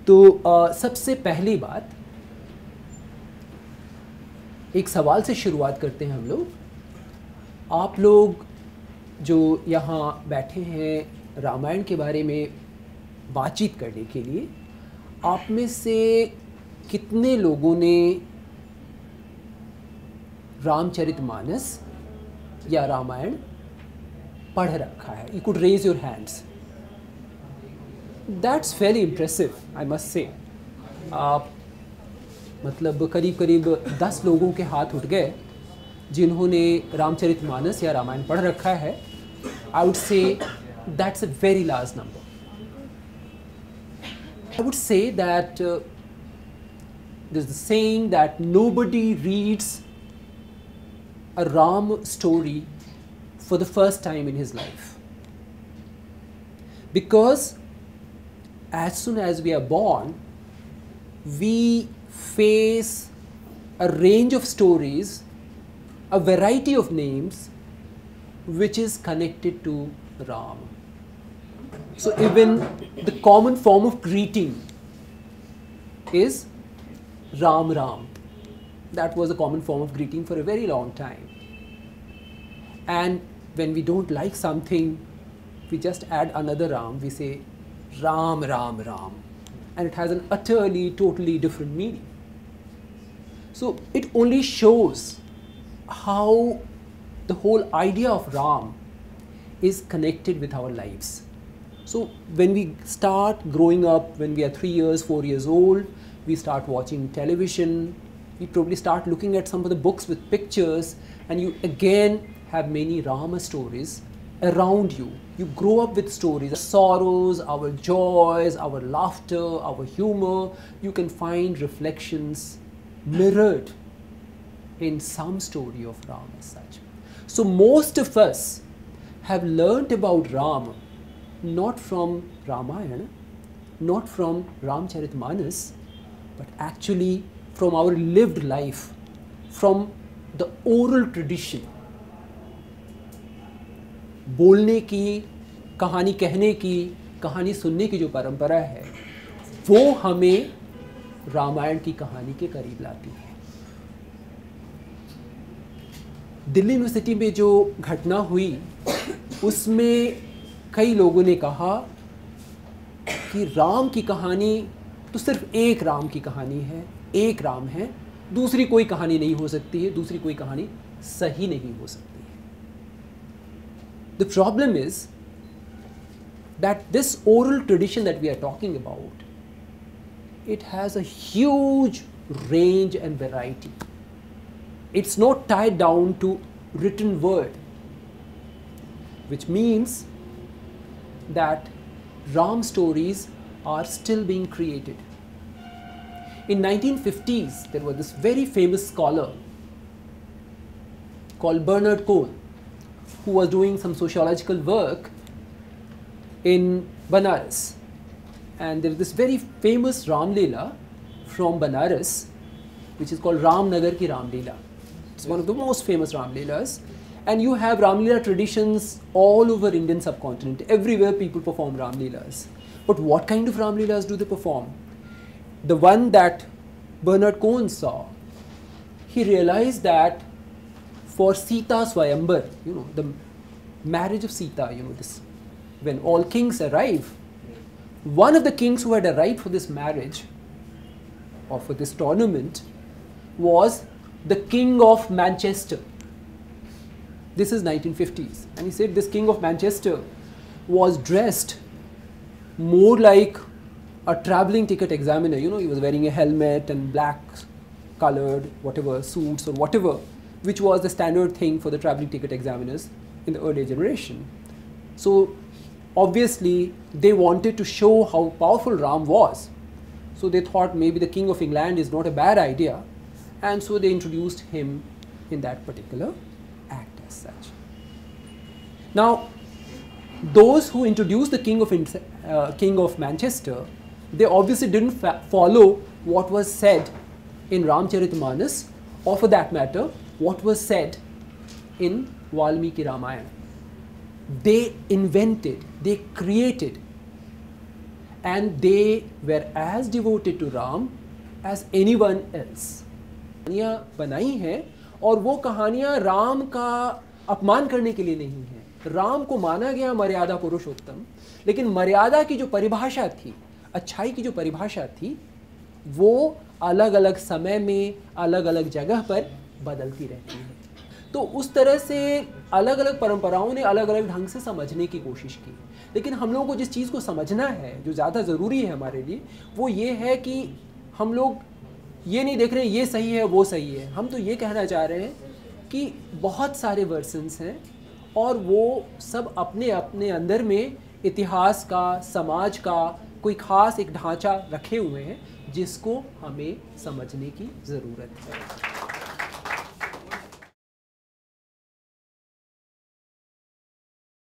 तो सबसे पहली बात, एक सवाल से शुरुआत करते हैं हम लोग। आप लोग जो यहाँ बैठे हैं रामायण के बारे में बातचीत करने के लिए, आप में से कितने लोगों ने रामचरितमानस या रामायण पढ़ रखा है? You could raise your hands. That's very impressive, I must say. मतलब करीब करीब 10 लोगों के हाथ उठ गए जिन्होंने रामचरितमानस या रामायण पढ़ रखा है. I would say that's a very large number. I would say that there's the saying that nobody reads a Ram story for the first time in his life. Because as soon as we are born, we face a range of stories, a variety of names which is connected to Ram. So even the common form of greeting is Ram Ram. That was a common form of greeting for a very long time. And when we don't like something, we just add another Ram, we say Ram Ram Ram, and it has an utterly, totally different meaning. So it only shows how the whole idea of Ram is connected with our lives. So when we start growing up, when we are 3 years, 4 years old, we start watching television, we probably start looking at some of the books with pictures, and you again have many Rama stories around you. You grow up with stories, our sorrows, our joys, our laughter, our humor. You can find reflections mirrored in some story of Ram as such. So most of us have learnt about Ram not from Ramayana, not from Ramcharitmanas, but actually from our lived life, from the oral tradition. बोलने की, कहानी कहने की, कहानी सुनने की जो परंपरा है, वो हमें रामायण की कहानी के करीब लाती है. दिल्ली यूनिवर्सिटी में जो घटना हुई, उसमें कई लोगों ने कहा कि राम की कहानी तो सिर्फ एक राम की कहानी है, एक राम है, दूसरी कोई कहानी नहीं हो सकती है, दूसरी कोई कहानी सही नहीं हो सकती है. The problem is that this oral tradition that we are talking about, it has a huge range and variety. It's not tied down to written word, which means that Ram stories are still being created. In 1950s, there was this very famous scholar called Bernard Cole, who was doing some sociological work in Banaras. And there is this very famous Ram Leela from Banaras, which is called Ram Nagar ki Ram Leela. It's one of the most famous Ram Leelas. And you have Ram Leela traditions all over Indian subcontinent. Everywhere people perform Ram Leelas. But what kind of Ram Leelas do they perform? The one that Bernard Cohen saw, he realized that for Sita Swayambar, the marriage of Sita, this, when all kings arrive, one of the kings who had arrived for this marriage or for this tournament was the King of Manchester. This is 1950s. And he said this King of Manchester was dressed more like a traveling ticket examiner. He was wearing a helmet and black colored whatever suits or whatever, which was the standard thing for the traveling ticket examiners in the earlier generation. So obviously they wanted to show how powerful Ram was. So they thought maybe the King of England is not a bad idea, and so they introduced him in that particular act as such. Now, those who introduced the King of Manchester, they obviously didn't follow what was said in Ramcharitmanas, or for that matter, what was said in Valmiki Ramayana. They invented, they created and they were as devoted to Ram as anyone else. कहानियाँ बनाई हैं और वो कहानियाँ राम का अपमान करने के लिए नहीं हैं। राम को माना गया मर्यादा पुरुषोत्तम, लेकिन मर्यादा की जो परिभाषा थी, अच्छाई की जो परिभाषा थी, वो अलग अलग समय में अलग अलग जगह पर बदलती रहती है। तो उस तरह से अलग अलग परंपराओं ने अलग अलग ढंग से समझने की कोशिश की। लेकिन हम लोगों को जिस चीज़ को समझना है, जो ज़्यादा ज़रूरी है हमारे लिए, वो ये है कि हम लोग ये नहीं देख रहे हैं ये सही है वो सही है। हम तो ये कहना चाह रहे हैं कि बहुत सारे वर्जन्स हैं और वो सब अपने अपने अंदर में इतिहास का, समाज का कोई ख़ास एक ढांचा रखे हुए हैं जिसको हमें समझने की ज़रूरत है।